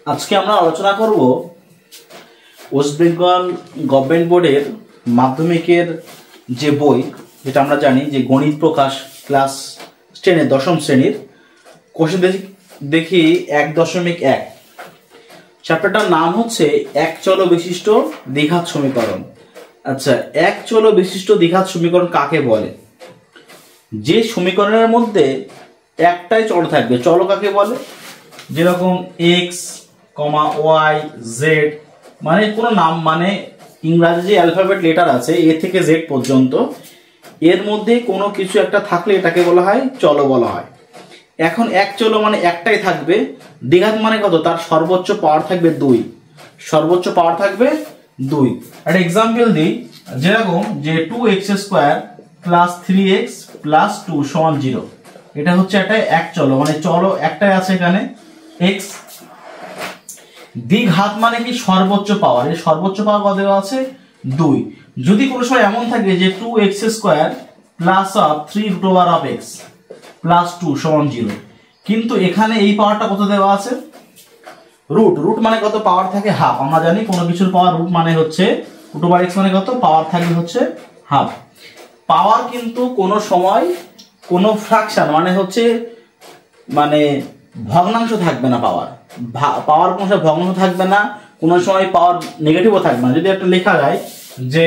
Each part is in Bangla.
আজকে আমরা আলোচনা করব ওয়েস্ট বেঙ্গল গভর্নমেন্ট বোর্ডের মাধ্যমিকের যে বই, যেটা আমরা জানি যে গণিত প্রকাশ ক্লাস 10 দশম শ্রেণীর কোশ্চেন দেখি 1.1 চ্যাপ্টারটার নাম হচ্ছে এক চল বিশিষ্ট দ্বিঘাত সমীকরণ। আচ্ছা, এক চল বিশিষ্ট দ্বিঘাত সমীকরণ কাকে বলে? যে সমীকরণের মধ্যে একটাই চল থাকবে। চল কাকে বলে? যেরকম এক্স, ওয়াই, জেড, মানে কোনো নাম, মানে ইংরাজি যে অ্যালফাবেট লেটার আছে এ থেকে জেড পর্যন্ত, এর মধ্যে কোনো কিছু একটা থাকলে এটাকে বলা হয় চল বলা হয়। এখন এক চল মানে একটাই থাকবে। দ্বিঘাত মানে কত? তার সর্বোচ্চ পাওয়ার থাকবে 2। সর্বোচ্চ পাওয়ার থাকবে 2। একটা এক্সাম্পল দিই, যেরকম যে 2x² + 3x + 2 = 0। এটা হচ্ছে একটা এক চল, মানে চলো একটাই আছে এখানে x। দ্বিঘাত মানে কি? সর্বোচ্চ পাওয়ার। এই সর্বোচ্চ পাওয়ার কত দেওয়া আছে? 2। যদি কোনো সময় এমন থাকে যে 2x² + 3√x + 2 = 0, কিন্তু এখানে এই পাওয়ারটা কত দেওয়া আছে? রুট। রুট মানে কত? পাওয়ার থাকে হাফ। আমরা জানি কোনো কিছুর পাওয়ার রুট মানে হচ্ছে √x মানে কত? পাওয়ার থাকবে হচ্ছে হাফ। পাওয়ার কিন্তু কোনো সময় কোনো ফ্র্যাকশন মানে হচ্ছে মানে ভগ্নাংশ থাকবে না। পাওয়ার কোনো সময় ভগ্নাংশ থাকবে না, কোনো সময় পাওয়ার নেগেটিভও থাকবে না। যদি একটা লেখা যায় যে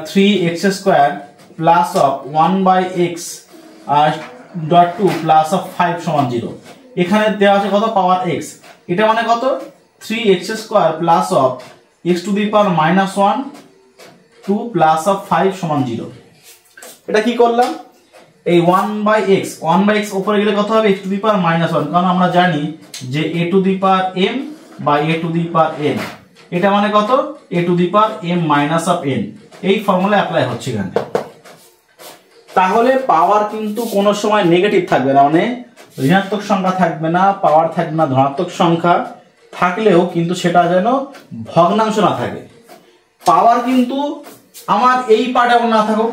3x² + 1/x + 2 + 5 = 0, এখানে দেওয়া আছে কত? পাওয়ার x। এটা মানে কত? 3x² + x⁻⁻1 2 + 5 = 0। এটা কি করলাম? এই 1/x উপরে গেলে কত হবে? x⁻⁻1, কারণ আমরা জানি যে a⁻m বা a⁻n, এটা মানে কত? a⁻m-n। এই ফর্মুলা অ্যাপ্লাই হচ্ছে এখানে। তাহলে পাওয়ার কিন্তু কোনো সময় নেগেটিভ থাকবে না, মানে ঋণাত্মক সংখ্যা থাকবে না, পাওয়ার থাকবে না ধনাত্মক সংখ্যা। থাকলেও কিন্তু সেটা যেন ভগ্নাংশ না থাকে। পাওয়ার কিন্তু আমার এই পার্টে এমন না থাকুক,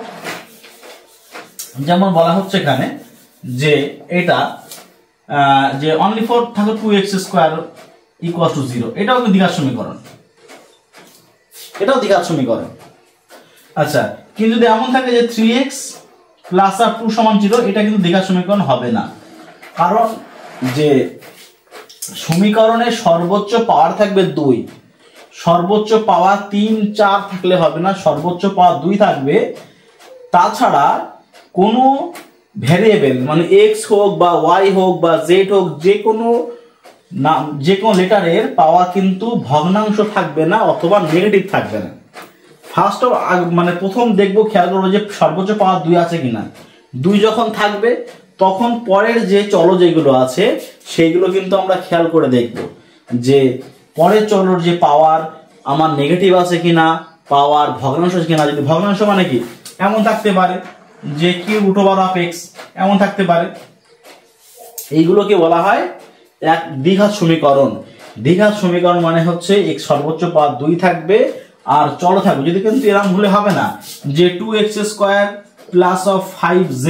যেমন বলা হচ্ছে এখানে যে এটা যে অনলি ফর থাকুক 2x² = 0, এটাও কিন্তু দ্বিঘাত সমীকরণ। এটাও দ্বিঘাত সমীকরণ। আচ্ছা, কিন্তু যদি এমন থাকে যে 3x + 2 = 0, এটা কিন্তু দ্বিঘাত সমীকরণ হবে না। কারণ যে সমীকরণের সর্বোচ্চ পাওয়ার থাকবে 2, সর্বোচ্চ পাওয়ার 3, 4 থাকলে হবে না, সর্বোচ্চ পাওয়ার 2 থাকবে। তাছাড়া কোনো ভ্যারিয়েবল মানে এক্স হোক বা ওয়াই হোক বা জেড হোক, যে কোনো লেটারের পাওয়ার কিন্তু ভগ্নাংশ থাকবে না অথবা নেগেটিভ থাকবে না। ফার্স্ট মানে প্রথম দেখবো, খেয়াল করবো যে সর্বোচ্চ পাওয়ার 2 আছে কিনা। 2 যখন থাকবে তখন পরের যে চল যেগুলো আছে সেইগুলো কিন্তু আমরা খেয়াল করে দেখব যে পরের চলর যে পাওয়ার আমার নেগেটিভ আছে কিনা, পাওয়ার ভগ্নাংশ আছে কিনা। যদি ভগ্নাংশ মানে কি? এমন থাকতে পারে যে √x, এমন থাকতে পারে। এইগুলোকে বলা হয় এক দ্বিঘাত সমীকরণ। দ্বিঘাত সমীকরণ মানে হচ্ছে এক সর্বোচ্চ পাওয়ার 2 থাকবে আর চল থাকবে। যদি কিন্তু এরকম ভুলে হবে না যে 2x² + 5z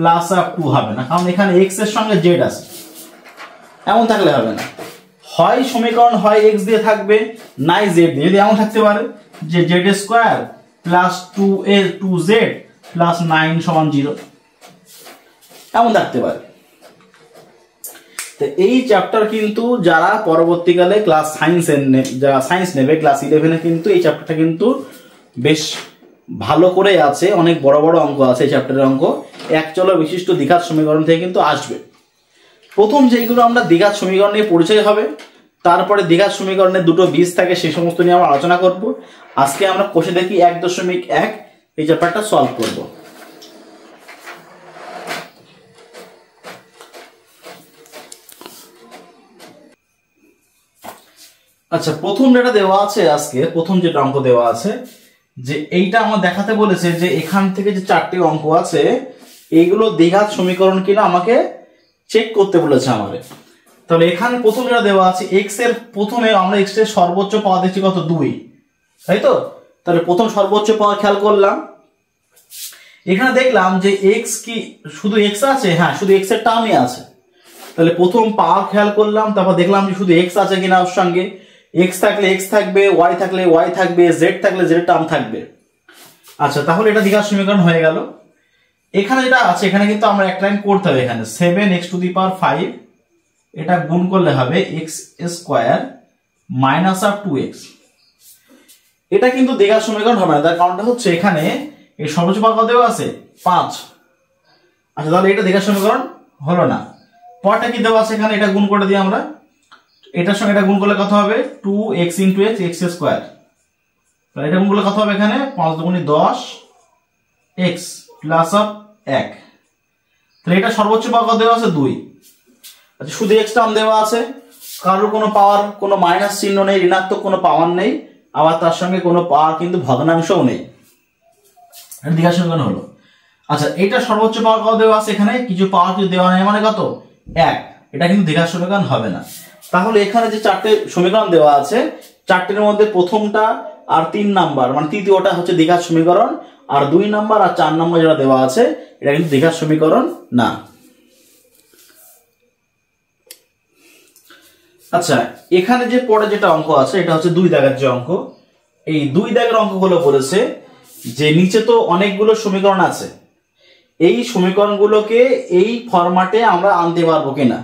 + 2 হবে না, কারণ এখানে x এর সঙ্গে z আছে। এমন থাকলে হবে না। হয় সমীকরণ হয় x দিয়ে থাকবে, নাই z দিয়ে। যদি এমন থাকতে পারে যে z² + 2z + 9 = 0, এমন থাকতে পারে। তো এই চ্যাপ্টার কিন্তু যারা পরবর্তীকালে ক্লাস যারা সায়েন্স নেবে ক্লাস 11-এ, কিন্তু এই চ্যাপ্টারটা কিন্তু বেশ ভালো করে আছে। অনেক বড় বড় অঙ্ক আছে এই চ্যাপ্টারের অঙ্ক। এক চল বিশিষ্ট দ্বিঘাত সমীকরণ থেকে কিন্তু আসবে। প্রথম যেগুলো আমরা দ্বিঘাত সমীকরণ নিয়ে পরিচয় হবে, তারপরে দ্বিঘাত সমীকরণের দুটো বীজ থাকে, সেই সমস্ত নিয়ে আমরা আলোচনা করব। আজকে আমরা কোষে দেখি 1.1 এই চ্যাপ্টারটা সলভ করব। আচ্ছা, প্রথম যেটা দেওয়া আছে, আজকে প্রথম যেটা অঙ্ক দেওয়া আছে, যে এইটা আমার দেখাতে বলেছে যে এখান থেকে যে 4টি অঙ্ক আছে এইগুলো দ্বিঘাত সমীকরণ কিনা আমাকে চেক করতে বলেছে আমাদের। তাহলে এখানে প্রথম যেটা দেওয়া আছে x এর, প্রথমে আমরা x এর সর্বোচ্চ পাওয়ার দেখছি কত? 2, তাই তো? তাহলে প্রথম সর্বোচ্চ পাওয়ার খেয়াল করলাম। এখানে দেখলাম যে x কি শুধু x আছে? হ্যাঁ, শুধু x এর টার্মই আছে। তাহলে প্রথম পাওয়ার খেয়াল করলাম, তারপর দেখলাম যে শুধু এক্স আছে কিনা ওর সঙ্গে, এক্স থাকলে এক্স থাকবে, ওয়াই থাকলে ওয়াই থাকবে, জেড থাকলে জেড টার্ম থাকবে। আচ্ছা, তাহলে এটা দ্বিঘাত সমীকরণ হয়ে গেল। এখানে যেটা আছে এখানে কিন্তু আমরা এক লাইন করতে হবে, এখানে 7x⁵ এটা গুণ করলে হবে x² - 2x। এটা কিন্তু দ্বিঘাত সমীকরণ হবে না, তার কারণটা হচ্ছে এখানে এই সর্বোচ্চ পাওয়ার কত দেওয়া আছে 5। আচ্ছা, তাহলে এটা দ্বিঘাত সমীকরণ হলো না। পরটা কি দেওয়া আছে এখানে, এটা গুণ করে দিই আমরা, এটার সঙ্গে এটা গুণ করলে কত হবে 2x × x x²। তাহলে এটা গুণ করলে কত হবে এখানে 5 × 10 x + 1। তাহলে এটা সর্বোচ্চ পাওয়ার কত দেওয়া আছে 2। আচ্ছা, শুধু x টার্ম দেওয়া আছে, কারোর কোনো পাওয়ার কোনো মাইনাস চিহ্ন নেই, ঋণাত্মক কোনো পাওয়ার নেই, আবার তার সঙ্গে কোনো পাওয়ার কিন্তু ভগ্নাংশও নেই, এটা দ্বিঘাত সমীকরণ হলো। আচ্ছা, এটা সর্বোচ্চ পাওয়ার কত দেওয়া আছে, এখানে কিছু পাওয়ার কিছু দেওয়া নেই মানে কত 1, এটা কিন্তু দ্বিঘাত সমীকরণ হবে না। তাহলে এখানে যে চারটে সমীকরণ দেওয়া আছে, চারটের মধ্যে প্রথমটা আর 3 নাম্বার মানে তৃতীয়টা হচ্ছে দ্বিঘাত সমীকরণ, আর 2 নাম্বার আর 4 নাম্বার যেটা দেওয়া আছে এটা কিন্তু দ্বিঘাত সমীকরণ না। আচ্ছা, এখানে যে পরে যেটা অঙ্ক আছে এটা হচ্ছে 2 দাগের যে অঙ্ক। এই 2 দাগের অঙ্কগুলো বলেছে যে নিচে তো অনেকগুলো সমীকরণ আছে, এই সমীকরণগুলোকে এই ফরম্যাটে আমরা আনতে পারবো কিনা।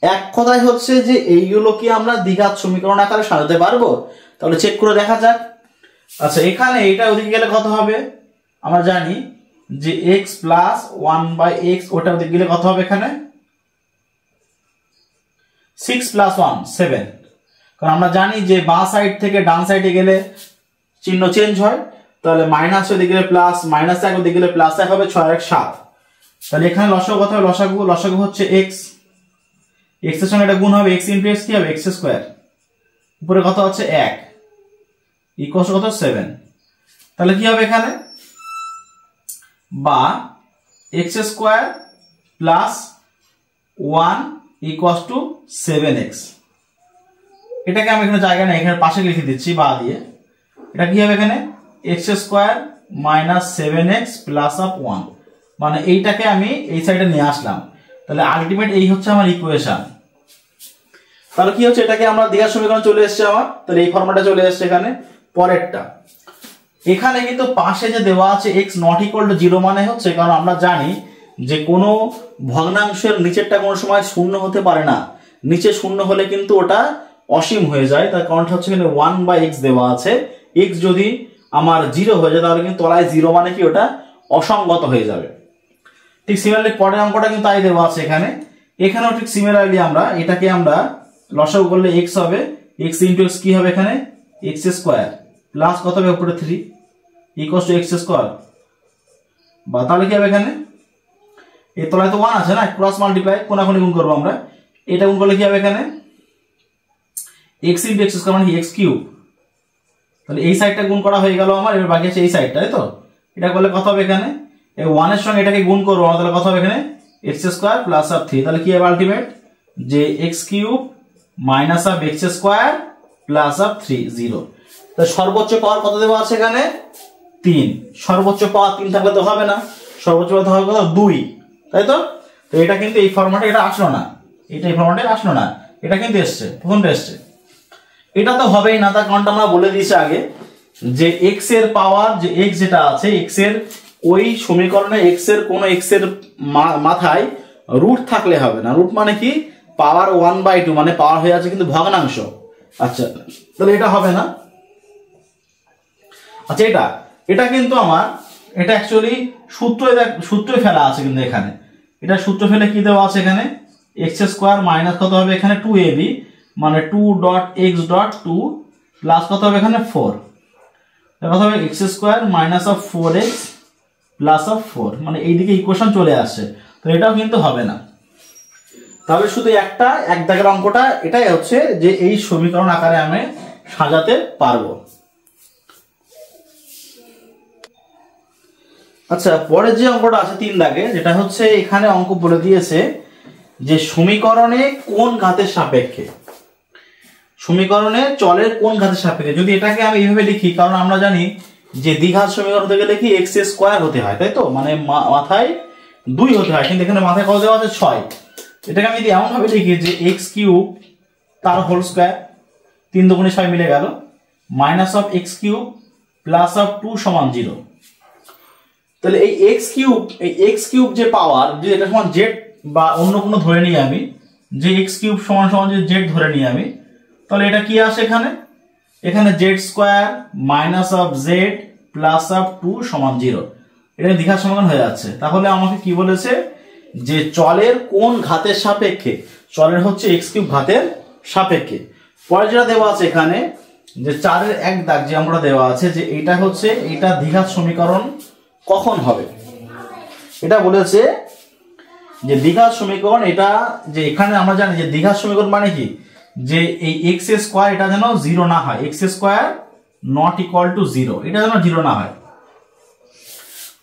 এক কথায় হচ্ছে যে এইগুলোকে আমরা দ্বিঘাত সমীকরণ আকারে সাজাতে পারবো, তাহলে চেক করে দেখা যাক। আচ্ছা, এখানে এটা ওদিকে গেলে কত হবে, আমরা জানি যে x + 1/x, ওটা ওদিকে গেলে কত হবে এখানে 6 + 1 7। কারণ আমরা জানি যে বাঁ সাইড থেকে ডান সাইডে গেলে চিহ্ন চেঞ্জ হয়, তাহলে মাইনাস ওদিকে গেলে প্লাস, -1 ওদিকে গেলে +1 হবে, 6 আর 1 7। তাহলে এখানে লসাগু কত হবে, লসাগু হচ্ছে x, x এর সঙ্গে এটা গুণ হবে, x × x কি হবে x², উপরে কত হচ্ছে 1 ইকুয়াল কত 7। তাহলে কি হবে এখানে, বা x² + 1 = 7x। এটাকে আমি এখানে জায়গা নেই, এখানে পাশে লিখে দিচ্ছি বা দিয়ে। এটা কি হবে এখানে x² - 7x + 1, মানে এইটাকে আমি এই সাইডে নিয়ে আসলাম। তাহলে আলটিমেট এই হচ্ছে আমার ইকুয়েশন। তাহলে কি হচ্ছে, এটাকে আমরা দ্বিঘাত সমীকরণ চলে এসেছে আমার, তাহলে এই ফরম্যাটে চলে এসেছে। এখানে পরেরটা, এখানে কিন্তু পাশে যে দেওয়া আছে x ≠ 0 মানে হচ্ছে, কারণ আমরা জানি যে কোনো ভগ্নাংশের নিচেরটা কোনো সময় শূন্য হতে পারে না, নিচে শূন্য হলে কিন্তু ওটা অসীম হয়ে যায়। তার কারণটা হচ্ছে এখানে 1/x দেওয়া আছে, x যদি আমার 0 হয়ে যায় তাহলে কিন্তু তলায় 0 মানে কি ওটা অসঙ্গত হয়ে যাবে। ঠিক সিমিলারলি পরের অঙ্কটা কিন্তু তাই দেওয়া আছে এখানে, এখানেও ঠিক সিমিলারলি আমরা এটাকে আমরা লসাগু করলে x হবে, x × x কি হবে এখানে x² প্লাস কত হবে উপরে 3 = x², বা তাহলে কি হবে এখানে এই তলায় তো 1 আছে না, ক্রস মাল্টিপ্লাই কোনাকুনি গুণ করবো আমরা, এটা গুণ করলে কি হবে এখানে x × x² মানে কি x³। তাহলে এই সাইডটা গুণ করা হয়ে গেল আমার, এবার বাকি আছে এই সাইডটা, তাই তো। এটা করলে কত হবে এখানে এই 1 এর সঙ্গে এটাকে গুণ করবো, তাহলে কত হবে এখানে x² + 3। তাহলে কি হবে আলটিমেট যে x³ - x² + 3 0। তাহলে সর্বোচ্চ পাওয়ার কত দেওয়া আছে এখানে 3, সর্বোচ্চ পাওয়ার 3 থাকলে তো হবে না, সর্বোচ্চ পাওয়ার হবে কত 2, তাই তো। তো এটা কিন্তু এই ফরম্যাটে এটা আসলো না, এটা এই ফরম্যাটে আসলো না, এটা কিন্তু এসছে, প্রথমটা এসছে। এটা তো হবেই না, তার কারণটা আমরা বলে দিয়েছি আগে যে x এর পাওয়ার, যে x যেটা আছে x এর ওই সমীকরণে x এর কোন x এর মাথায় রুট থাকলে হবে না। রুট মানে কি পাওয়ার 1/2, মানে পাওয়ার হয়ে আছে কিন্তু ভগ্নাংশ। আচ্ছা, তাহলে এটা হবে না। আচ্ছা, এটা কিন্তু আমার এটা অ্যাকচুয়ালি সূত্রে ফেলা আছে, কিন্তু এখানে এটা সূত্র ফেলে কি দেওয়া আছে এখানে x² মাইনাস কত হবে এখানে 2ab মানে 2.x.2 প্লাস কত হবে এখানে 4, কত হবে x² - 4x + 4, মানে এইদিকে ইকুয়েশন চলে আসছে। তো এটাও কিন্তু হবে না। তাহলে শুধু এক দাগের অঙ্কটা এটাই হচ্ছে যে এই সমীকরণ আকারে আমি সাজাতে পারবো। আচ্ছা, পরের যে অঙ্কটা আছে 3 দাগে, যেটা হচ্ছে এখানে অঙ্ক বলে দিয়েছে যে সমীকরণে কোন ঘাতের সাপেক্ষে, সমীকরণে চলের কোন ঘাতের সাপেক্ষে। যদি এটাকে আমি এইভাবে লিখি, কারণ আমরা জানি যে দ্বিঘাত সমীকরণ থেকে লিখি x² হতে হয়, তাই তো, মানে মাথায় 2 হতে হয়, কিন্তু এখানে মাথায় কত দেওয়া আছে 6। এটাকে আমি যদি এমন ভাবে লিখি যে এক্স কিউব তার হোল স্কোয়ার, 3 দুগুণে 6 মিলে গেল, minus of x cube plus of 2 সমান 0। তাহলে এই এক্স কিউব যে পাওয়ার, যদি এটা সমান জেড বা অন্য কোনো ধরে নিই আমি, যে এক্স কিউব সমান সমান যে জেড ধরে নিই আমি, তাহলে এটা কি আসে এখানে Z square minus of Z plus of 2 সমান 0। এটা দ্বিঘাত সমীকরণ হয়ে যাচ্ছে। তাহলে আমাকে কি বলেছে যে চলের কোন ঘাতের সাপেক্ষে, চলের হচ্ছে এক্স কিউব ঘাতের সাপেক্ষে। পরে যেটা দেওয়া আছে এখানে যে 4-এর 1 দাগ যে আমরা দেওয়া আছে যে এটা হচ্ছে এটা দ্বিঘাত সমীকরণ কখন হবে। এটা বলেছে যে দ্বিঘাত সমীকরণ, এটা যে এখানে আমরা জানি যে দ্বিঘাত সমীকরণ মানে কি, যে এই এক্স স্কোয়ার এটা যেন 0 না হয়, x square not equal to 0, এটা যেন 0 না হয়।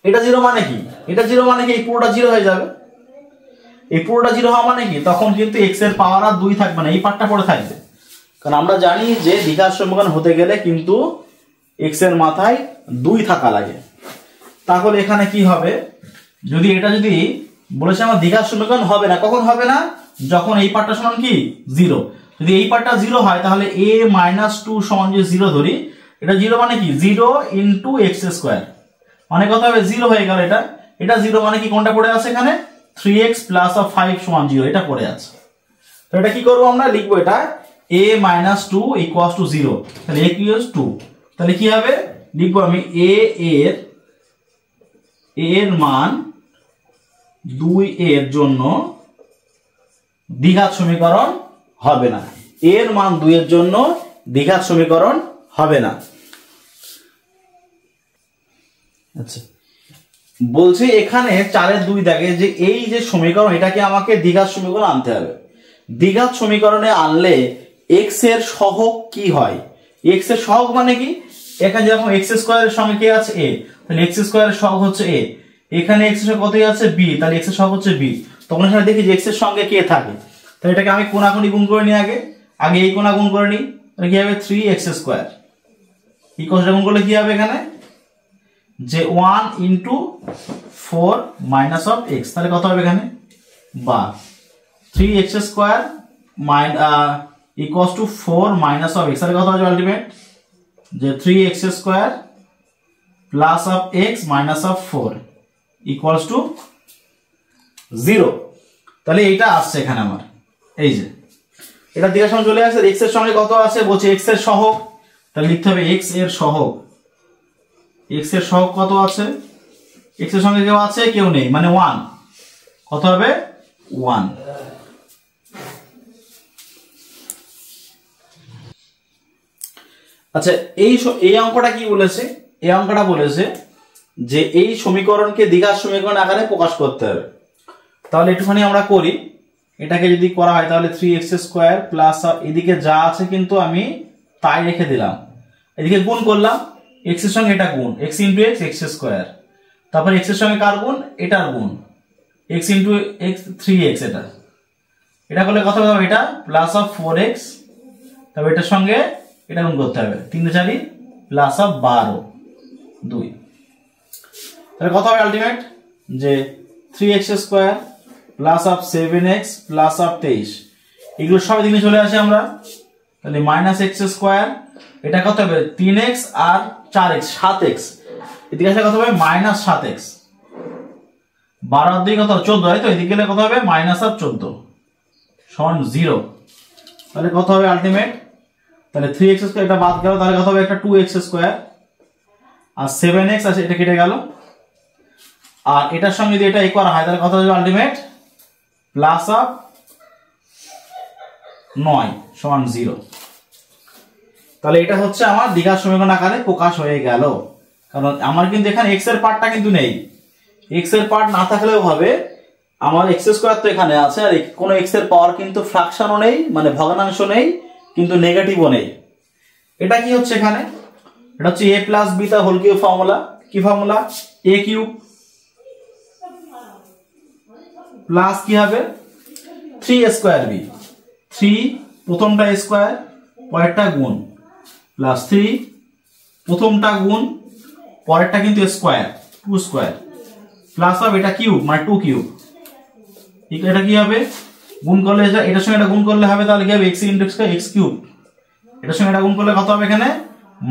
এটা 0 মানে কি, এটা 0 মানে কি এই পুরোটা 0 হয়ে যাবে। এই পুরোটা 0 হওয়া মানে কি, তখন কিন্তু এক্স এর পাওয়ার আর 2 থাকবে না, এই পার্টটা পড়ে থাকবে। কারণ আমরা জানি যে দ্বিঘাত সমীকরণ হতে গেলে কিন্তু এক্স এর মাথায় 2 থাকা লাগে। তাহলে এখানে কি হবে, যদি এটা যদি বলেছে আমার দ্বিঘাত সমীকরণ হবে না, কখন হবে না, যখন এই পার্টটা সমান কি 0। যদি এই পার্টটা 0 হয় তাহলে a - 2 সমান যদি 0 ধরি, এটা 0 মানে কি 0 ইন্টু এক্স স্কোয়ার, মানে কত হবে 0 হয়ে গেল। এটা 0 মানে কি কোনটা পড়ে আছে এখানে 3x প্লাস 5 সমান 0, এটা পড়ে আছে। তো এটা কি করবো আমরা, লিখবো এটা a - 2 ইকুয়ালস টু 0, তাহলে a ইকুয়ালস 2। তাহলে কি হবে, লিখবো আমি a এর মান 2 এর জন্য দ্বিঘাত সমীকরণ হবে না, এর মান 2 এর জন্য দ্বিঘাত সমীকরণ হবে না। আচ্ছা, বলছি এখানে 4-এর 2 দাগে যে এই যে সমীকরণ, এটাকে আমাকে দ্বিঘাত সমীকরণ আনতে হবে। দ্বিঘাত সমীকরণে আনলে এক্স এর সহগ কি হয়, এক্স এর সহগ মানে কি, এখানে যখন এক্স স্কোয়ারের সঙ্গে কে আছে a, তাহলে এক্স স্কোয়ারের সহগ হচ্ছে a, এখানে এক্স এর সঙ্গে কতই আছে b, তাহলে এক্স এর সহগ হচ্ছে b। তখন এখানে দেখি যে এক্স এর সঙ্গে কে থাকে, তাহলে এটাকে আমি কোণাকুণি গুণ করে নিই, আগে এই কোণা গুণ করে নিই, তাহলে কি হবে 3x স্কোয়ার ইকুয়ালস গুণ করলে কি হবে এখানে যে 1 ইন্টু 4 মাইনাস অফ x, তাহলে কত হবে এখানে বা 3x square equals to 4 minus of x, তাহলে কত হবে আলটিমেট যে 3x square plus of x minus of 4 equals to 0। তাহলে এইটা আসছে এখানে আমার, এই যে এটা দ্বিঘাত সমীকরণ চলে আসছে। x এর সঙ্গে কত আছে বলছে x এর সহগ, তাহলে লিখতে হবে x এর সহগ, x এর সহগ কত আছে, x এর সঙ্গে কেউ আছে কেউ নেই, মানে 1, কত হবে 1। আচ্ছা, এই অঙ্কটা কি বলেছে, এই অঙ্কটা বলেছে যে এই সমীকরণকে দ্বিঘাত সমীকরণ আকারে প্রকাশ করতে হবে। তাহলে একটুখানি আমরা করি, এটাকে যদি করা হয় তাহলে 3x স্কোয়ার প্লাস এদিকে যা আছে কিন্তু আমি তাই রেখে দিলাম, এদিকে গুণ করলাম, x এর সঙ্গে এটা গুণ, x into x, x square, তারপর x এর সঙ্গে কার গুণ, এটার গুণ, x ইন্টু x 3x, এটা করলে কত হবে, এটা প্লাস অফ 4x, তারপর এটার সঙ্গে এটা গুণ করতে হবে, 3 4 প্লাস অফ 12 2, তাহলে কত হবে আলটিমেট যে 3x square plus of 7x plus of 23, এগুলো সব দিকে চলে আসে আমরা, তাহলে মাইনাস x স্কোয়ার, এটা কত হবে 3x আর 4x 7x, এদিকে আসলে কত হবে মাইনাস 7x, 12 2 কত 14, তাই তো, এদিকে গেলে কত হবে মাইনাস অফ 14 সমান 0। তাহলে কত হবে আলটিমেট, তাহলে 3x স্কোয়ার এটা বাদ গেল, তাহলে কত হবে একটা 2x স্কোয়ার আর 7x আছে, এটা কেটে গেল, আর এটার সঙ্গে যদি এটা এই করা হয় তাহলে কত হবে আলটিমেট প্লাস অফ 9 সমান 0। তাহলে এটা হচ্ছে আমার দ্বিঘাত সমীকরণ আকারে প্রকাশ হয়ে গেল। কারণ আমার কিন্তু এখানে x এর পার্টটা কিন্তু নেই, x এর পার্ট না থাকলেও হবে, আমার x স্কোয়ার তো এখানে আছে, আর কোনো x এর পাওয়ার কিন্তু ফ্র্যাকশনও নেই, মানে ভগ্নাংশ নেই, কিন্তু নেগেটিভও নেই। এটা কি হচ্ছে এখানে, এটা হচ্ছে a প্লাস b তার হোল কিউব ফর্মুলা, কি ফর্মুলা a কিউব প্লাস কি হবে 3 স্কোয়ার b, 3 প্রথমটা স্কোয়ার পরেরটা গুণ, প্লাস 3 প্রথমটা গুণ পরেরটা কিন্তু স্কোয়ার 2 স্কোয়ার, প্লাস হবে এটা কিউব মানে 2 কিউব, এটা কি হবে গুণ করলে এটার সঙ্গে এটা গুণ করলে হবে, তাহলে কি হবে x into x x cube, এটার সঙ্গে এটা গুণ করলে কত হবে এখানে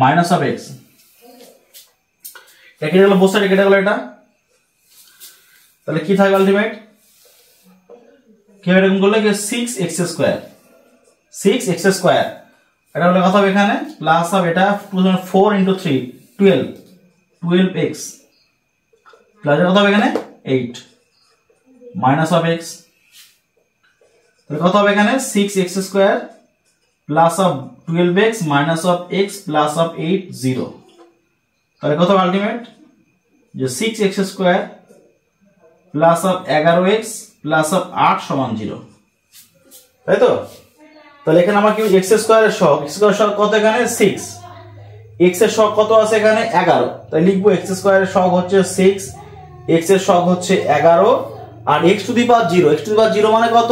মাইনাস অফ x, এটা কেটে গেল, বোথ সাইডে কেটে গেল এটা, তাহলে কি থাকবে আলটিমেট, কি হবে গুণ করলে 6x স্কয়ার, 6x স্কয়ার, এটা হলো কত হবে এখানে প্লাস অফ এটা 4 ইনটু 3 12, 12x প্লাস কত হবে এখানে 8 মাইনাস অফ x, তাহলে কত হবে এখানে 6x square plus of 12x minus of x plus of 8 0, তাহলে কত আলটিমেট যে 6x square plus of 11x plus of 8 সমান 0, তাই তো। তাহলে এখানে আমার কি x স্কয়ারের সহগ, x স্কয়ারের সহগ কত এখানে 6, x এর সহগ কত আছে এখানে 11, তাই লিখবো x স্কয়ারের সহগ হচ্ছে 6, x এর সহগ হচ্ছে 11 আর x to the power 0, x to the power 0 মানে কত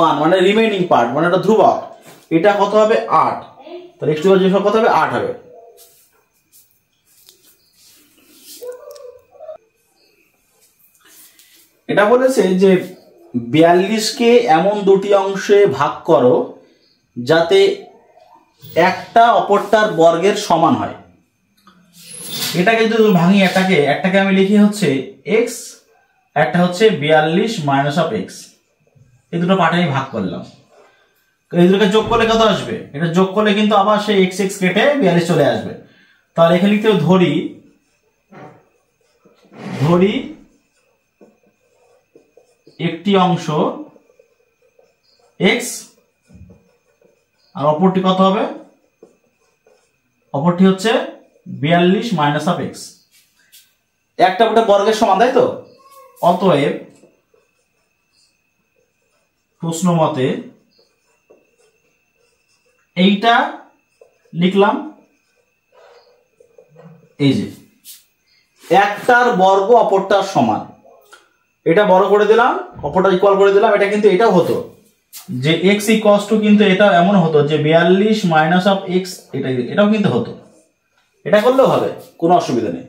1, মানে রিমেইনিং পার্ট, মানে এটা ধ্রুবক, এটা কত হবে 8, তাহলে x টু দি পাওয়ার 0 সহগ কত হবে 8 হবে। এটা বলেছে যে 42 কে এমন দুটি অংশে ভাগ করো যাতে একটা অপরটার বর্গের সমান হয়। এটাকে যদি ভাঙি, একটাকে আমি লিখি হচ্ছে x, একটা হচ্ছে 42 মাইনাস অফ x, এই দুটো পার্টে আমি ভাগ করলাম, এই দুটোকে যোগ করলে কত আসবে, এটা যোগ করলে কিন্তু আবার সেই x x কেটে 42 চলে আসবে, তাহলে এখানে লিখতে হবে ধরি একটি অংশ x আর অপরটি কত হবে, অপরটি হচ্ছে 42 মাইনাস অফ x, একটা ওটা বর্গের সমান, তাই তো। অতএব প্রশ্ন মতে এইটা লিখলাম, এই যে একটার বর্গ অপরটার সমান, এটা বড় করে দিলাম, অপরটা ইকুয়াল করে দিলাম, এটা কিন্তু এটাও হতো যে x ইকুয়ালস টু, কিন্তু এটা এমন হতো যে 42 মাইনাস অফ x, এটাও কিন্তু হতো, এটা করলেও হবে, কোনো অসুবিধা নেই।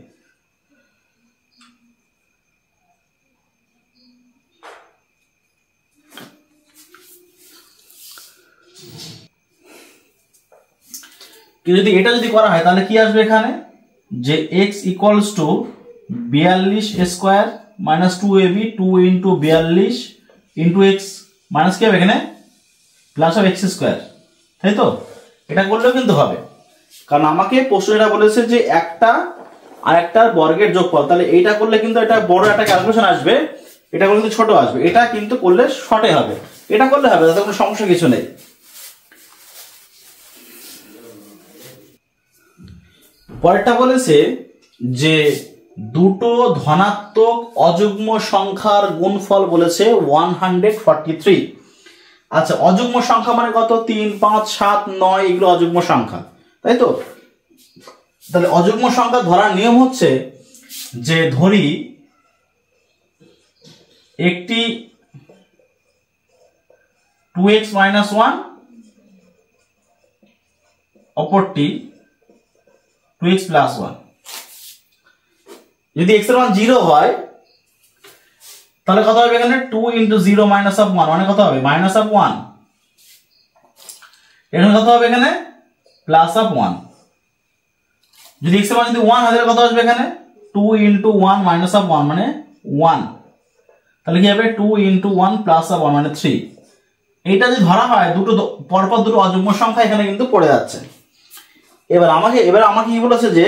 যদি এটা যদি করা হয় তাহলে কি আসবে এখানে যে x equals to 42 square minus 2ab 2 into 42 into x minus কি হবে এখানে প্লাস অফ x স্কয়ার, তাই তো। এটা করলেও কিন্তু হবে, কারণ আমাকে প্রশ্ন এটা বলেছে যে একটা আর একটার বর্গের যোগফল, তাহলে এইটা করলে কিন্তু এটা বড় একটা ক্যালকুলেশন আসবে, এটা করলে কিন্তু ছোট আসবে, এটা কিন্তু করলে শর্টে হবে, এটা করলে হবে, তাতে কোনো সমস্যা কিছু নেই। পরেরটা বলেছে যে দুটো ধনাত্মক অযুগ্ম সংখ্যার গুণফল বলেছে 143। আচ্ছা, অযুগ্ম সংখ্যা মানে কত 3 5 7 9 এগুলো অযুগ্ম সংখ্যা, তাই তো। তাহলে অযুগ্ম সংখ্যা ধরার নিয়ম হচ্ছে যে ধরি একটি 2x মাইনাস 1 অপরটি 2x প্লাস 1, যদি x এর মান 0 হয় তাহলে কত হবে এখানে 2 ইন্টু 0 মাইনাস অফ 1 মানে কত হবে মাইনাস অফ 1, এখানে কত হবে এখানে প্লাস অফ 1, যদি x এর মান যদি 1 হয় তাহলে কত আসবে এখানে 2 ইন্টু 1 মাইনাস অফ 1 মানে 1, তাহলে কি হবে 2 ইন্টু 1 প্লাস অফ 1 মানে 3। এইটা যদি ধরা হয় দুটো পরপর দুটো অযুগ্ম সংখ্যা এখানে কিন্তু পড়ে যাচ্ছে। এবার আমাকে কি বলেছে যে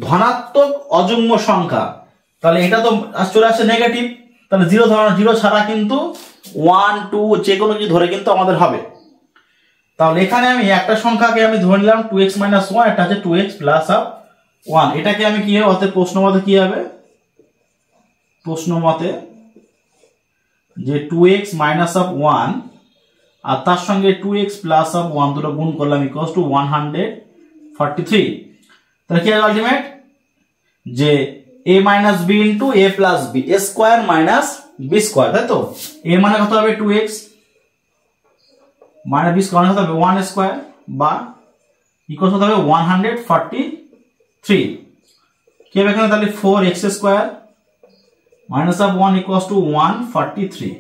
ধনাত্মক অযুগ্ম সংখ্যা, তাহলে এটা তো চলে আসছে নেগেটিভ, তাহলে 0 ছাড়া কিন্তু 1 2 যে কোনো কিছু ধরে কিন্তু আমাদের হবে। তাহলে এখানে আমি একটা সংখ্যাকে আমি ধরে নিলাম 2x মাইনাস 1, এটা হচ্ছে 2x প্লাস অফ 1, এটাকে আমি কি হবে অর্থাৎ প্রশ্ন মতে কি হবে, প্রশ্ন মতে যে 2x মাইনাস অফ 1 আর তার সঙ্গে 2x প্লাস অফ 1 দুটো গুণ করলাম ইকুয়ালস টু 143। তাহলে কি হবে আলটিমেট যে a minus b into a plus b, a square minus b square, তাই তো। a মানে কত হবে 2x মাইনাস b স্কোয়ার কত হবে 1 স্কোয়ার বা ইকুয়ালস কত হবে 143। কি হবে এখানে তাহলে 4x square minus of 1 equals to 143,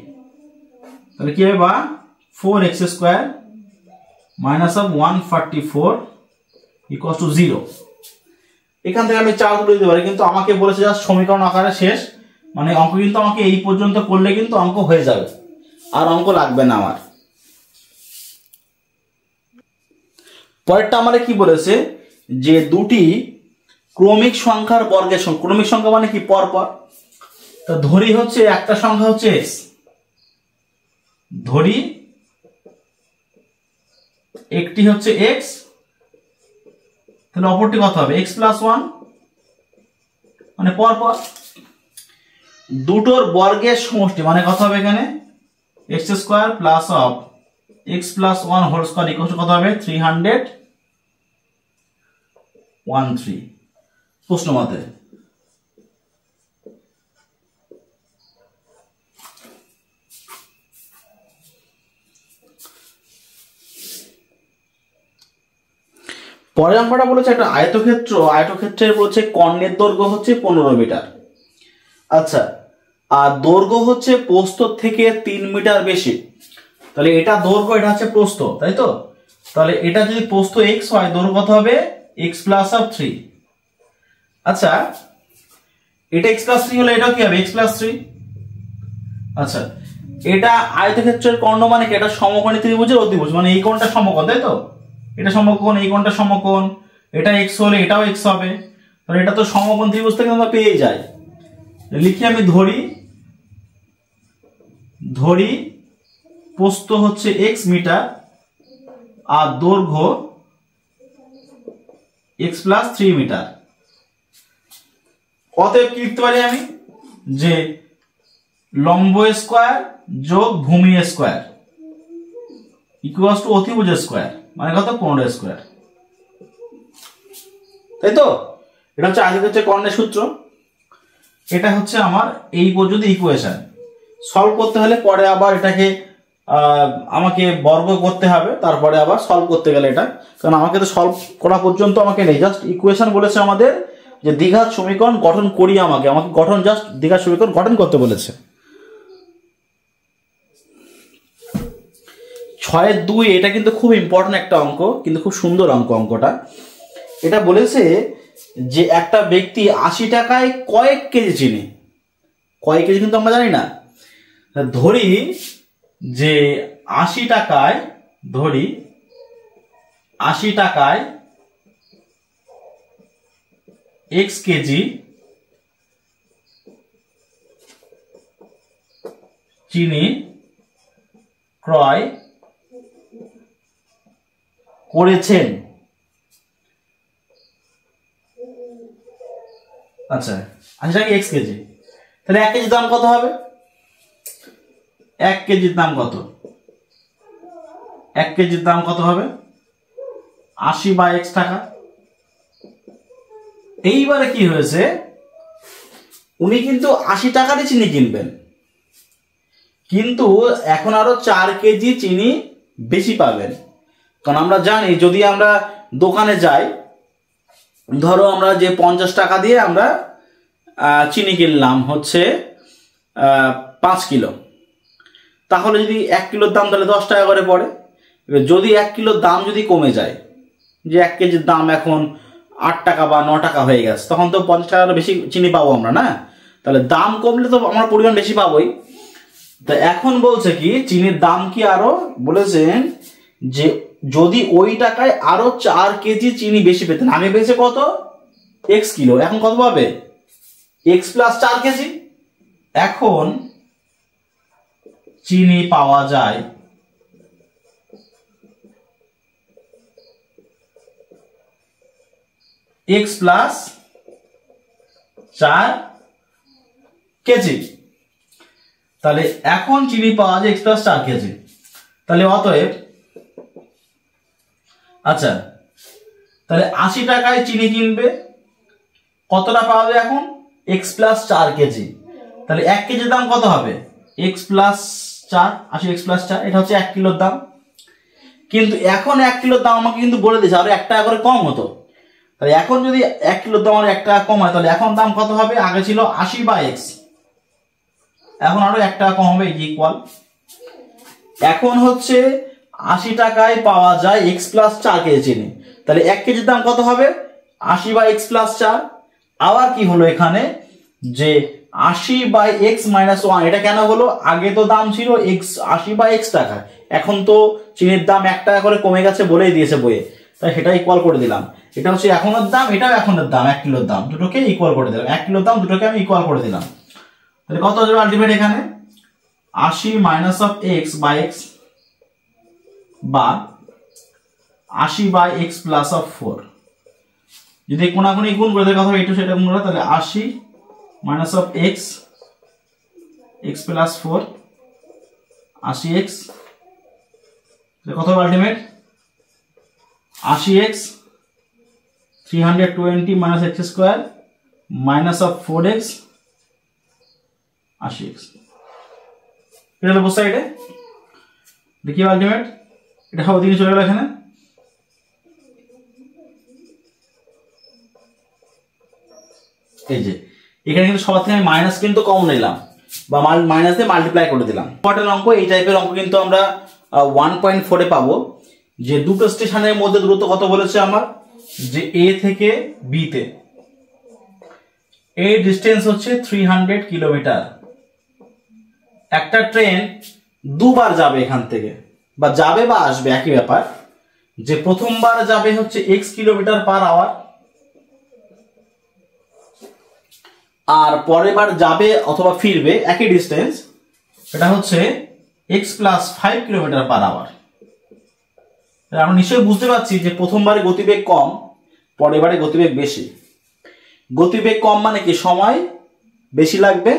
তাহলে কি হবে বা 4x square minus of 144 equal to 0। এখান থেকে আমি 4 তুলে দিতে পারি, কিন্তু আমাকে বলেছে জাস্ট সমীকরণ আকারে শেষ, মানে অঙ্ক কিন্তু আমাকে এই পর্যন্ত করলে কিন্তু অঙ্ক হয়ে যাবে, আর অঙ্ক লাগবে না আমার। পরেরটা আমাদের কি বলেছে যে দুটি ক্রমিক সংখ্যার বর্গের সংখ্যা, ক্রমিক সংখ্যা মানে কি পরপর, তো ধরি হচ্ছে একটা সংখ্যা হচ্ছে x, ধরি একটি হচ্ছে x, তাহলে অপরটি কত হবে x প্লাস 1, মানে পরপর দুটোর বর্গের সমষ্টি মানে কত হবে এখানে x square plus of x plus 1 whole square equal to কত হবে 313 প্রশ্ন মতে। পরের অঙ্কটা বলেছে একটা আয়তক্ষেত্র, আয়তক্ষেত্রের বলছে কর্ণের দৈর্ঘ্য হচ্ছে 15 মিটার। আচ্ছা, আর দৈর্ঘ্য হচ্ছে প্রস্থ থেকে 3 মিটার বেশি, তাহলে এটা দৈর্ঘ্য, এটা হচ্ছে প্রস্থ, তাই তো? তাহলে এটা যদি প্রস্থ x হয়, দৈর্ঘ্য কত হবে x প্লাস অফ 3। আচ্ছা, এটা x প্লাস 3 হলে এটা কি হবে x প্লাস 3। আচ্ছা, এটা আয়তক্ষেত্রের কর্ণ মানে কি, এটা সমকোণী ত্রিভুজের অতিভুজ, মানে এই কোণটা সমকোণ, তাই তো? এটা সমকোণ, এই কোণটা সমকোণ, এটা x হলে এটাও x হবে, তাহলে এটা তো সমকোণ ত্রিভুজ থেকে আমরা পেয়ে যাই। লিখি আমি ধরি প্রস্থ হচ্ছে x মিটার আর দৈর্ঘ্য x প্লাস 3 মিটার। অতএব কি লিখতে পারি আমি যে লম্ব স্কোয়ার যোগ ভূমি স্কোয়ার ইকুয়ালস টু অতিভুজ স্কোয়ার, মানে কত 15 স্কোয়ার, তাই তো? এটা হচ্ছে আয়তক্ষেত্রের কর্ণের সূত্র। এটা হচ্ছে আমার এই পর্যন্ত ইকুয়েশন। সলভ করতে হলে পরে আবার এটাকে আমাকে বর্গ করতে হবে, তারপরে আবার সলভ করতে গেলে এটা, কারণ আমাকে তো সলভ করা পর্যন্ত আমাকে নেই, জাস্ট ইকুয়েশন বলেছে আমাদের যে দ্বিঘাত সমীকরণ গঠন করি, আমাকে গঠন জাস্ট দ্বিঘাত সমীকরণ গঠন করতে বলেছে। 6-2 এটা কিন্তু খুব ইম্পর্টেন্ট একটা অঙ্ক, কিন্তু খুব সুন্দর অঙ্কটা। এটা বলেছে যে একটা ব্যক্তি 80 টাকায় কয়েক কেজি চিনি, কয়েক কেজি কিন্তু আমরা জানি না, ধরি যে 80 টাকায় x কেজি চিনি ক্রয় করেছেন। আচ্ছা, 80 টাকা x কেজি, তাহলে 1 কেজির দাম কত হবে? 1 কেজির দাম কত? 1 কেজির দাম কত হবে 80/x টাকা। এইবারে কি হয়েছে, উনি কিন্তু 80 টাকারই চিনি কিনবেন, কিন্তু এখন আরো 4 কেজি চিনি বেশি পাবেন। কারণ আমরা জানি যদি আমরা দোকানে যাই, ধরো আমরা যে 50 টাকা দিয়ে আমরা চিনি কিনলাম হচ্ছে 5 কিলো, তাহলে যদি 1 কিলোর দাম তাহলে 10 টাকা করে পড়ে। এবার যদি 1 কিলোর দাম যদি কমে যায়, যে 1 কেজির দাম এখন 8 টাকা বা 9 টাকা হয়ে গেছে, তখন তো 50 টাকা বেশি চিনি পাবো আমরা না, তাহলে দাম কমলে তো আমরা পরিমাণ বেশি পাবোই। তো এখন বলছে কি চিনির দাম কি আরো বলেছেন যে যদি ওই টাকায় আরো 4 কেজি চিনি বেশি পেতেন, আগে পেয়েছে কত x কিলো, এখন কত পাবে x প্লাস 4 কেজি। এখন চিনি পাওয়া যায় x প্লাস 4 কেজি, তাহলে এখন চিনি পাওয়া যায় x প্লাস 4 কেজি। তাহলে অতএব আচ্ছা, তাহলে 80 টাকায় চিনি কিনবে, কতটা পাবে এখন x প্লাস 4 কেজি, তাহলে 1 কেজির দাম কত হবে x প্লাস 4, 80 x প্লাস 4, এটা হচ্ছে 1 কিলোর দাম। কিন্তু এখন 1 কিলোর দাম আমাকে কিন্তু বলে দিয়েছে আরো 1 টাকা করে কম হতো, তাহলে এখন যদি 1 কিলোর দাম আরো 1 টাকা কম হয়, তাহলে এখন দাম কত হবে, আগে ছিল 80/x, এখন আরো 1 টাকা কম হবে, ইকুয়াল এখন হচ্ছে 80 টাকায় পাওয়া যায় x প্লাস 4 কেজি চিনি, তাহলে 1 কেজির দাম কত হবে 80 বাই x প্লাস 4। আবার কি হলো এখানে যে 80 বাই x মাইনাস 1, এটা কেন হলো, আগে তো দাম ছিল x 80 বাই x টাকা, এখন তো চিনির দাম 1 টাকা করে কমে গেছে বলেই দিয়েছে বইয়ে, তাই সেটা ইকুয়াল করে দিলাম। এটা হচ্ছে এখনের দাম, এটাও এখনের দাম, 1 কিলোর দাম, দুটোকে ইকুয়াল করে দিলাম, 1 কিলোর দাম দুটোকে আমি ইকুয়াল করে দিলাম। তাহলে কত হবে আলটিমেট এখানে 80 minus of x by x বা 80 বাই x প্লাস অফ 4, যদি কোনাকুনি গুণ করে কথা হবে একটু সেটা গুণ করে, তাহলে 80 minus of x x plus 4 80x, কত হবে ultimate 80x 320 minus x square minus of 4x 80x, এটা হলো বোথ সাইডে। দেখি আলটিমেট এটা হবে দিকে চলে গেল এখানে, এই যে এখানে কিন্তু সবার থেকে আমি মাইনাস কিন্তু কম নিলাম বা মাইনাস দিয়ে মাল্টিপ্লাই করে দিলাম। ইম্পর্টেন্ট অঙ্ক, এই টাইপের অঙ্ক কিন্তু আমরা 1.4 এ পাবো। যে দুটো স্টেশনের মধ্যে দূরত্ব কত বলেছে আমার, যে এ থেকে বি তে, এই ডিস্টেন্স হচ্ছে 300 কিলোমিটার। একটা ট্রেন দুবার যাবে এখান থেকে, বা যাবে বা আসবে একই ব্যাপার, যে প্রথমবার যাবে হচ্ছে x কিলোমিটার পার আওয়ার, আর পরের বার যাবে অথবা ফিরবে একই ডিস্টেন্স, এটা হচ্ছে x plus 5 kilometre per hour. আমরা নিশ্চয়ই বুঝতে পারছি যে প্রথমবারে গতিবেগ কম, পরের বারে গতিবেগ বেশি। গতিবেগ কম মানে কি সময় বেশি লাগবে,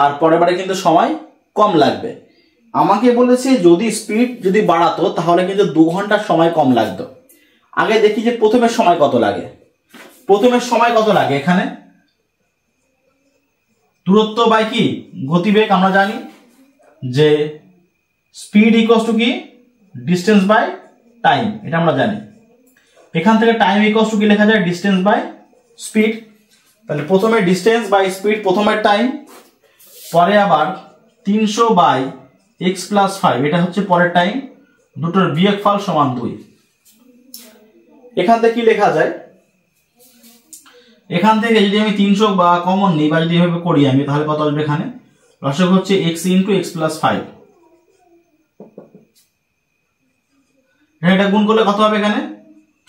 আর পরের বারে কিন্তু সময় কম লাগবে। আমাকে বলেছে যদি স্পিড যদি বাড়াতো তাহলে কিন্তু 2 ঘন্টার সময় কম লাগতো। আগে দেখি যে প্রথমের সময় কত লাগে। প্রথমের সময় কত লাগে, এখানে দূরত্ব বাই কি গতিবেগ, আমরা জানি যে স্পিড ইকুয়ালস টু কি ডিস্টেন্স বাই টাইম, এটা আমরা জানি। এখান থেকে টাইম ইকুয়ালস টু কি লেখা যায় ডিস্টেন্স বাই স্পিড। তাহলে প্রথমে ডিস্টেন্স বাই স্পিড, প্রথমের টাইম, পরে আবার 300 বাই x প্লাস 5, এটা হচ্ছে পরের টাইম, দুটোর বিয়োগফল সমান 2। এখান থেকে কি লেখা যায়, এখান থেকে যদি আমি 300 বা কমন নিই বা যদি এভাবে করি আমি, তাহলে কত আসবে এখানে, লসাগু হচ্ছে x ইন্টু x প্লাস 5, এটা গুণ করলে কত হবে এখানে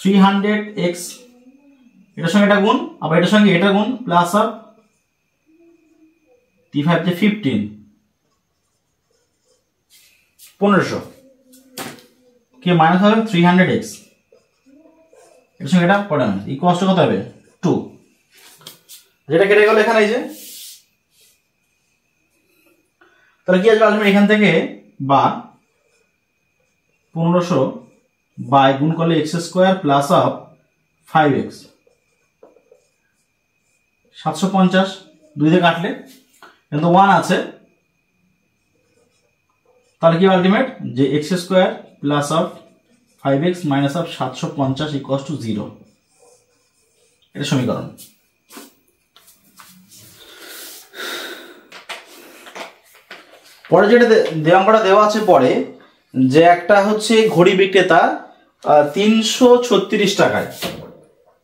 300x, এটার সঙ্গে এটা গুণ, আবার এটার সঙ্গে এটা গুণ, প্লাস অফ 3 × 5 = 15, 1500 কি মাইনাস হবে 300x, এর সঙ্গে এটা পড়ে না, ইকুয়ালস টু কত হবে 2, যেটা কেটে গেল এখানে এই যে। তাহলে কি আসবে আলটিমেট এখান থেকে, বা 1500 বাই গুণ করলে x square plus of 5x 750, 2 দিয়ে কাটলে কিন্তু 1 আছে, তাহলে কি আলটিমেট যে x square plus of 5x minus of 750 equals to 0, এটা সমীকরণ। পরে যেটা অঙ্কটা দেওয়া আছে পরে, যে একটা হচ্ছে ঘড়ি বিক্রেতা 336 টাকায়,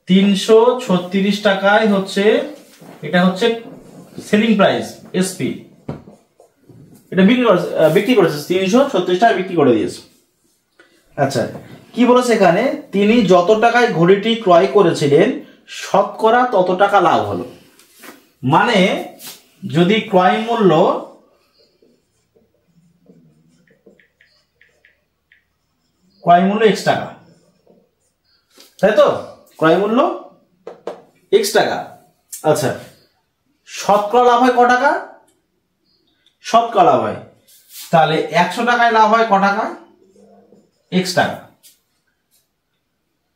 336 টাকায় হচ্ছে, এটা হচ্ছে সেলিং প্রাইস এসপি, এটা বিক্রি করেছে 336 টাকায় বিক্রি করে দিয়েছে। আচ্ছা কি বলেছে এখানে, তিনি যত টাকায় ঘড়িটি ক্রয় করেছিলেন শতকরা তত টাকা লাভ হলো। মানে যদি ক্রয় মূল্য x টাকা, তাই তো, ক্রয় মূল্য x টাকা। আচ্ছা শতকরা লাভ হয় ক টাকা, শতকরা লাভ হয়, তাহলে 100 টাকায় লাভ হয় ক টাকা, x টাকা।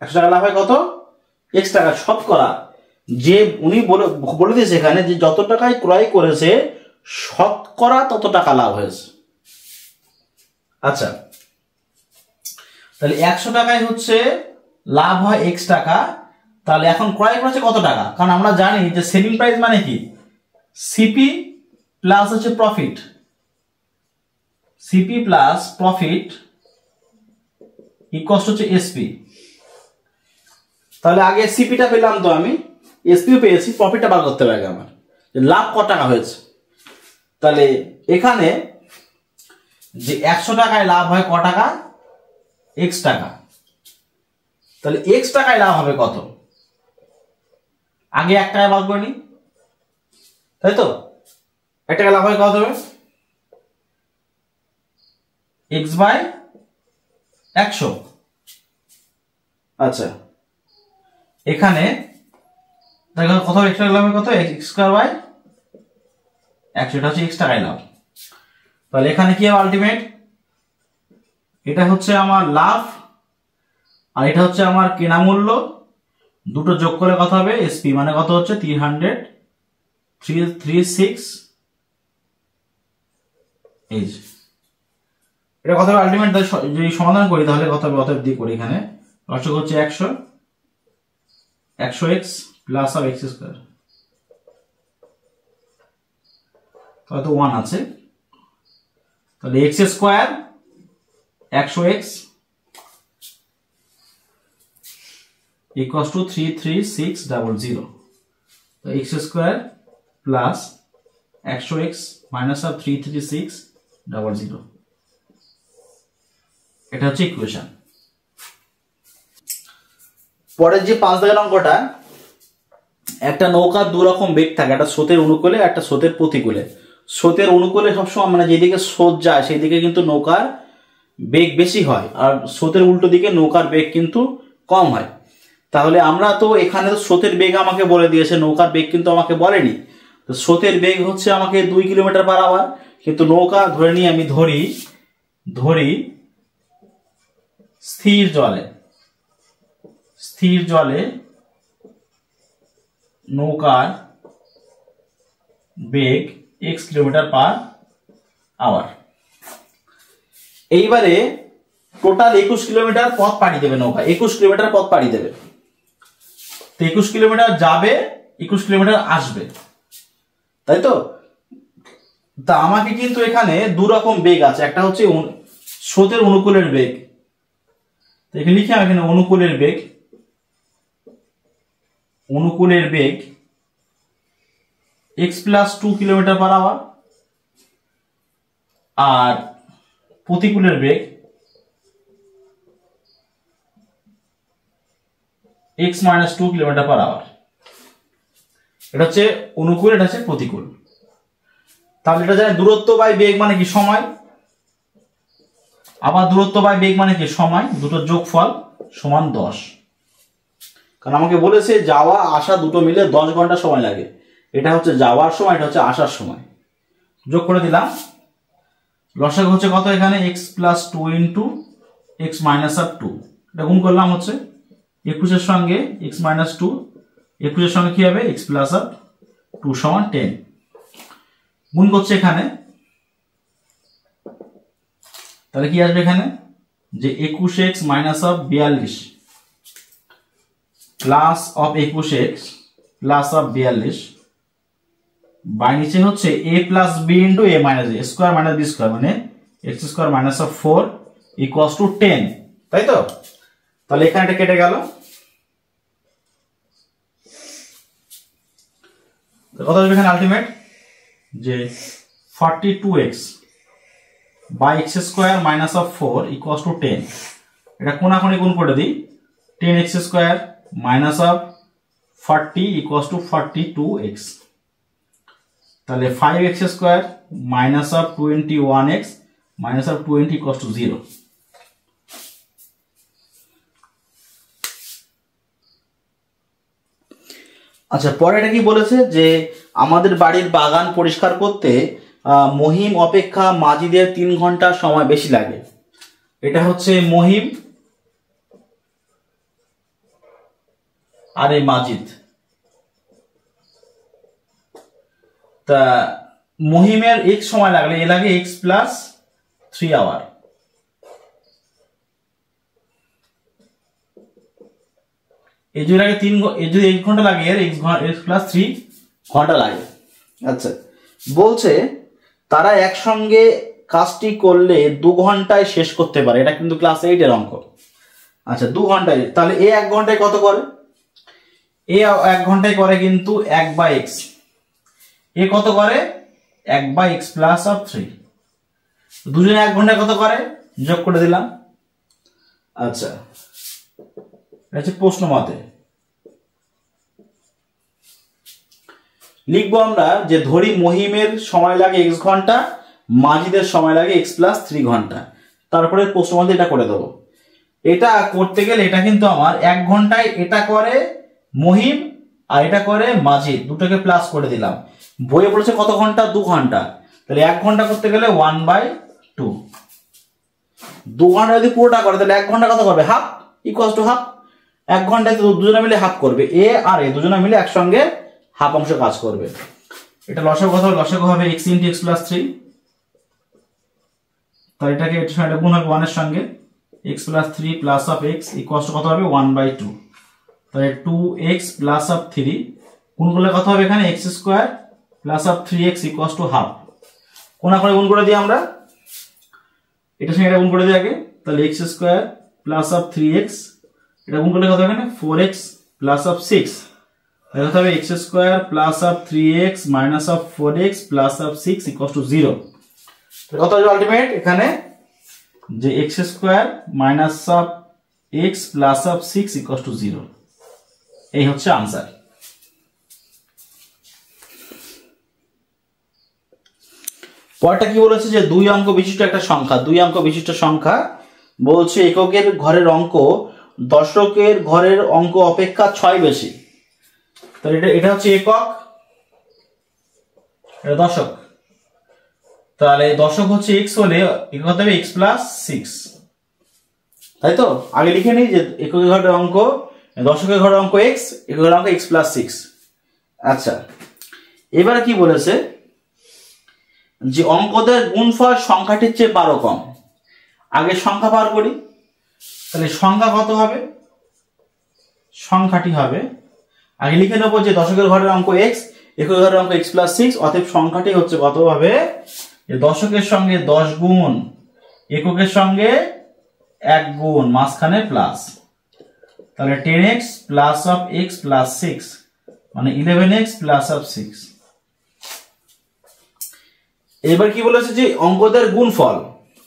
100 টাকা লাভ হয় কত, x টাকা। শতকরা যে উনি বলে দিয়েছে এখানে যে যত টাকায় ক্রয় করেছে শতকরা তত টাকা লাভ হয়েছে। আচ্ছা তাহলে 100 টাকায় হচ্ছে লাভ হয় x টাকা, তাহলে এখন ক্রয় করেছে কত টাকা, কারণ আমরা জানি যে সেলিং প্রাইস মানে কি সিপি প্লাস হচ্ছে profit, CP plus profit equals হচ্ছে এসপি। তাহলে আগে সিপিটা পেলাম, তো আমি এসপিও পেয়েছি, প্রফিটটা বার করতে হবে আগে আমার, লাভ কত টাকা হয়েছে। তাহলে এখানে যে 100 টাকায় লাভ হয় ক টাকা, এক্স টাকা। তাহলে এক্স টাকায় লাভ হবে কত, আগে 1 টাকায় বার করে নি, তাই তো? 1 টাকা লাভ হয় কত হবে, এক্স বাই 100। আচ্ছা, এখানে কত এক্স টাকা লাভ হবে, কত এক্স স্কয়ার বাই 100, এটা হচ্ছে এক্স টাকায় লাভ। তাহলে এখানে কি হবে আলটিমেট, এটা হচ্ছে আমার লাভ আর এটা হচ্ছে আমার কেনা মূল্য, দুটো যোগ করে কত হবে এসপি, মানে কত হচ্ছে 336। এই এটা কত হবে আলটিমেট, যদি সমাধান করি তাহলে কত হবে, অতএব দিয়ে করি, এখানে লসক হচ্ছে 100x plus of x square, তাহলে তো 1 আছে। তাহলে x square 100x equals to 33600। তো x square plus 100x minus of 33600, এটা হচ্ছে ইকুয়েশন। পরের যে 5 দাগের অঙ্কটা, একটা নৌকার দু রকম বেগ থাকে, একটা স্রোতের অনুকূলে একটা স্রোতের প্রতিকূলে। স্রোতের অনুকূলে সবসময় মানে যেদিকে স্রোত যায় সেই দিকে কিন্তু নৌকার বেগ বেশি হয়, আর স্রোতের উল্টো দিকে নৌকার বেগ কিন্তু কম হয়। তাহলে আমরা তো এখানে তো স্রোতের বেগ আমাকে বলে দিয়েছে, নৌকার বেগ কিন্তু আমাকে বলেনি। তো স্রোতের বেগ হচ্ছে আমাকে 2 কিলোমিটার পার আওয়ার, কিন্তু নৌকা ধরে নিয়ে আমি ধরি স্থির জলে নৌকার বেগ x কিলোমিটার পার আওয়ার। এইবারে টোটাল 21 কিলোমিটার পথ পাড়ি দেবে নৌকা, 21 কিলোমিটার পথ পাড়ি দেবে। তো 21 কিলোমিটার যাবে, 21 কিলোমিটার আসবে, তাই তো? তা আমাকে কিন্তু এখানে দু রকম বেগ আছে, একটা হচ্ছে স্রোতের অনুকূলের বেগ, তো এখানে লিখি আমি এখানে অনুকূলের বেগ x plus 2 kilometre per hour, আর প্রতিকূলের বেগ x minus 2 kilometre per hour. এটা হচ্ছে অনুকূল, এটা হচ্ছে প্রতিকূল। তাহলে এটা জানি দূরত্ব বাই বেগ মানে কি সময়, আবার দূরত্ব বাই বেগ মানে কি সময়, দুটো যোগফল সমান 10। কারণ আমাকে বলেছে যাওয়া আসা দুটো মিলে 10 ঘন্টা সময় লাগে। এটা হচ্ছে যাওয়ার সময়, এটা হচ্ছে আসার সময়। যোগ করে দিলাম, লসাগু হচ্ছে কত এখানে, x plus 2 into x minus of 2, এটা গুণ করলাম হচ্ছে 21 এর সঙ্গে x মাইনাস 2, 21 এর সঙ্গে কি হবে x প্লাস অফ 2 সমান 10, গুণ করছে এখানে। তাহলে কি আসবে এখানে, যে 21x minus of 42 plus of 21x plus of 42 by নিচে হচ্ছে a plus b into a minus a square minus b square, মানে x square minus of 4 equals to 10, তাই তো? তাহলে এখানে এটা কেটে গেল, কত আসবে এখানে আলটিমেট, যে 42x by x square minus of 4 equals to 10। এটা কোনাকুনি গুণ করে দিই, 10x square minus of 40 equals to 42x। তাহলে 5x square minus of 21x minus of 20 equals to 0। আচ্ছা, পরে এটা কি বলেছে, যে আমাদের বাড়ির বাগান পরিষ্কার করতে মহিম অপেক্ষা মাজিদের 3 ঘন্টা সময় বেশি লাগে। এটা হচ্ছে মহিম আর এই মাজিদ। তা মহিমের x সময় লাগলে এ লাগে x প্লাস 3 আওয়ার, এই যদি লাগে 3, এই যদি 1 ঘন্টা লাগে এর x প্লাস 3 ঘন্টা লাগে। আচ্ছা, বলছে তারা একসঙ্গে কাজটি করলে 2 ঘন্টায় শেষ করতে পারে। এটা কিন্তু ক্লাস 8 এর অঙ্ক। আচ্ছা 2 ঘন্টায়, তাহলে এ 1 ঘন্টায় কত করে? এ 1 ঘন্টায় করে কিন্তু 1/x। এ কত করে? 1/x plus of 3। দুজনে 1 ঘন্টায় কত করে? যোগ করে দিলাম। আচ্ছা এটা হচ্ছে প্রশ্ন মতে। লিখবো আমরা যে ধরি মহিমের সময় লাগে x ঘন্টা, মাজিদের সময় লাগে x প্লাস 3 ঘন্টা। তারপরে প্রশ্ন মতে এটা করে দেবো। এটা করতে গেলে এটা কিন্তু আমার 1 ঘন্টায় এটা করে মহিম আর এটা করে মাজিদ, দুটোকে প্লাস করে দিলাম। বইয়ে বলেছে কত ঘন্টা? 2 ঘন্টা। তাহলে 1 ঘন্টা করতে গেলে 1/2। 2 ঘন্টা যদি পুরোটা করে তাহলে 1 ঘন্টা কত করবে? Half, equals to half. 1 ঘন্টায় দুজনে মিলে হাফ করবে, এ আর এ দুজনে মিলে একসঙ্গে হাফ অংশ কাজ করবে। এটা লসাগু কত হবে? লসাগু হবে x × x প্লাস 3। তাহলে এটাকে এর সঙ্গে গুণ হবে 1 এর সঙ্গে, x plus 3 plus of x equals to কত হবে? 1/2। তাহলে 2x প্লাস অফ 3 গুণ করলে কত হবে? এখানে x square plus of 3x equals to half. কোনা করে গুণ করে দিই আমরা, এটার সঙ্গে এটা গুণ করে দিই আগে। তাহলে x square plus of 3x, এটা গুণ করলে কত হবে? এখানে 4x প্লাস অফ 6। তাহলে কত হবে? x square plus of 3x minus of 4x plus of 6 equals to 0। তাহলে কত হবে আলটিমেট? এখানে যে x square minus of x plus of 6 equals to 0। এই হচ্ছে আনসার। পরটা কি বলেছে? যে 2 অঙ্ক বিশিষ্ট একটা সংখ্যা, 2 অঙ্ক বিশিষ্ট সংখ্যা বলছে এককের ঘরের অঙ্ক দশকের ঘরের অঙ্ক অপেক্ষা 6 বেশি। তাহলে এটা হচ্ছে একক, এটা দশক। তাহলে দশক হচ্ছে x হলে একক হতে হবে x প্লাস 6, তাই তো? আগে লিখে নিই যে এককের ঘরের অঙ্ক, দশকের ঘরের অঙ্ক x, এককের অঙ্ক x প্লাস 6। আচ্ছা এবারে কি বলেছে? যে অঙ্কদের গুণফল সংখ্যাটির চেয়ে 12 কম। আগে সংখ্যা বার করি। তাহলে সংখ্যা কত হবে? সংখ্যাটি হবে, আগে লিখে নেবো যে দশকের ঘরের অঙ্ক x, এককের ঘরের অঙ্ক x প্লাস 6, অতএব সংখ্যাটি হচ্ছে কত হবে? দশকের সঙ্গে 10 গুণ, এককের সঙ্গে 1 গুণ, মাঝখানে প্লাস। তাহলে 10x plus of x plus 6 মানে 11x প্লাস অফ 6। এবার কি বলেছে? যে অঙ্কদের গুণফল,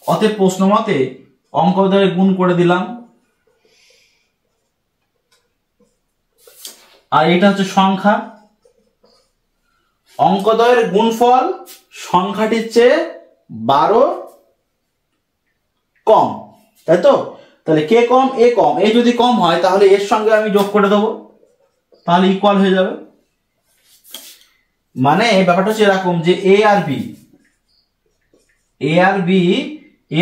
অতএব প্রশ্ন মতে অঙ্কদের গুণ করে দিলাম। আর এটা হচ্ছে সংখ্যা, অঙ্কদ্বয়ের গুণফল সংখ্যাটির চেয়ে 12 কম, তাই তো? তাহলে কে কম? এ কম। এ যদি কম হয় তাহলে এর সঙ্গে আমি যোগ করে দেবো, তাহলে ইকুয়াল হয়ে যাবে। মানে ব্যাপারটা হচ্ছে এরকম যে এ আর বি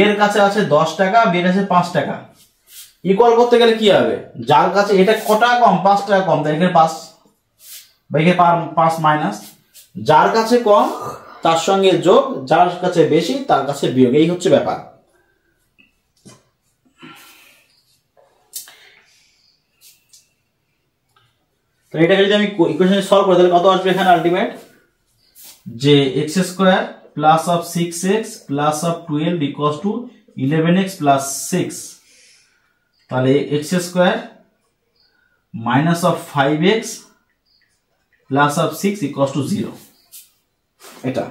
এর কাছে আছে 10 টাকা, বি এর কাছে 5 টাকা। ইকুয়াল করতে গেলে কি হবে? যার কাছে এটা কত টাকা কম? 5 টাকা কম, তাই এখানে 5 বা এখানে 5 মাইনাস। যার কাছে কম তার সঙ্গে যোগ, যার কাছে বেশি তার কাছে বিয়োগ। এই হচ্ছে ব্যাপার। তো এটাকে যদি আমি ইকুয়েশনে সলভ করি তাহলে কত আসবে এখানে আলটিমেট? যে x square plus of 6x plus of 12 equals to 11x plus 6। তাহলে x square minus of 5x plus of 6 equals to 0। এটা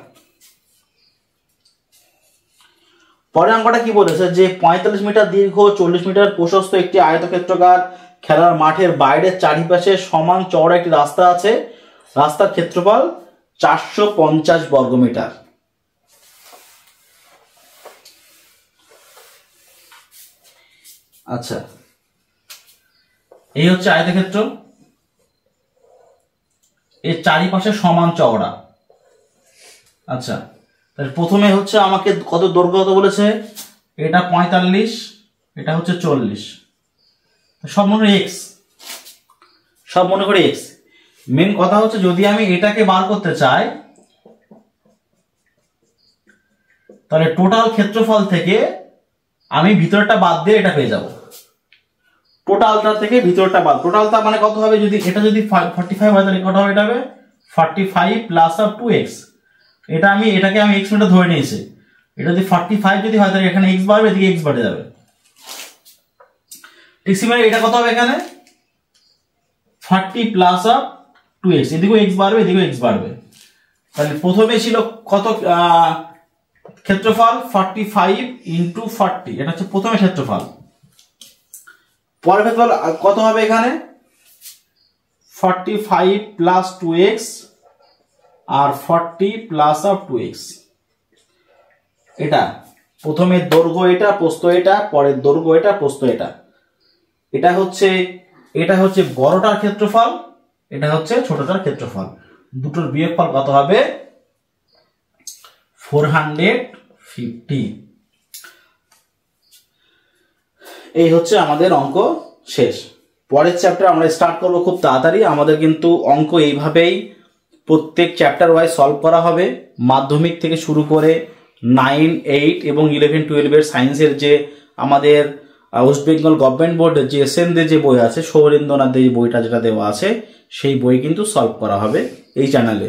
পরের অঙ্কটা কি বলেছে? যে 45 মিটার দীর্ঘ 40 মিটার প্রশস্ত একটি আয়তক্ষেত্রাকার খেলার মাঠের বাইরের চারিপাশে সমান চওড়া একটি রাস্তা আছে। রাস্তার ক্ষেত্রফল 450 বর্গমিটার। আচ্ছা এই হচ্ছে আয়তক্ষেত্র, এর চারিপাশে সমান চওড়া। আচ্ছা তাহলে প্রথমে হচ্ছে আমাকে কত দৈর্ঘ্য কত বলেছে? এটা 45, এটা হচ্ছে 40। সব মনে করে x, সব মনে করে x। মেন কথা হচ্ছে যদি আমি এটাকে বার করতে চাই তাহলে টোটাল ক্ষেত্রফল থেকে আমি ভিতরটা বাদ দিয়ে এটা পেয়ে যাব। টোটালটা থেকে ভিতরটা বাদ, টোটালটা মানে কত হবে? যদি এটা যদি 45 হয় তাহলে কত হবে? এটা হবে 45 প্লাস অফ 2x। এটাকে আমি x মিটার ধরে নিয়েছি, এটা যদি 45 যদি হয় তাহলে এখানে x বাড়বে, এদিকে x বাড়ে যাবে। ঠিক সিমিলার এটা কত হবে এখানে 40 প্লাস অফ 2x, এদিকেও x বাড়বে, এদিকেও x বাড়বে। তাহলে প্রথমে ছিল কত ক্ষেত্রফল 45 ইন্টু 40, এটা হচ্ছে প্রথমে ক্ষেত্রফল। পরের ক্ষেত্রফল কত হবে এখানে 45 plus 2x R 40 plus of 2x। এটা প্রথমে দৈর্ঘ্য এটা, প্রস্থ এটা, পরের দৈর্ঘ্য এটা, প্রস্থ এটা। এটা হচ্ছে বড়টার ক্ষেত্রফল, এটা হচ্ছে ছোটটার ক্ষেত্রফল। দুটোর বিয়োগফল কত হবে 450। এই হচ্ছে আমাদের অঙ্ক শেষ। পরের চ্যাপ্টার আমরা স্টার্ট করব খুব তাড়াতাড়ি। আমাদের কিন্তু অঙ্ক এইভাবেই প্রত্যেক চ্যাপ্টার ওয়াইজ সলভ করা হবে। মাধ্যমিক থেকে শুরু করে 9, 8 এবং 11, 12 সায়েন্সের যে আমাদের ওয়েস্ট বেঙ্গল গভর্নমেন্ট বোর্ডের যে এসএনদের যে বই আছে, সৌরেন্দ্রনাথের যে বইটা যেটা দেওয়া আছে, সেই বই কিন্তু সলভ করা হবে এই চ্যানেলে।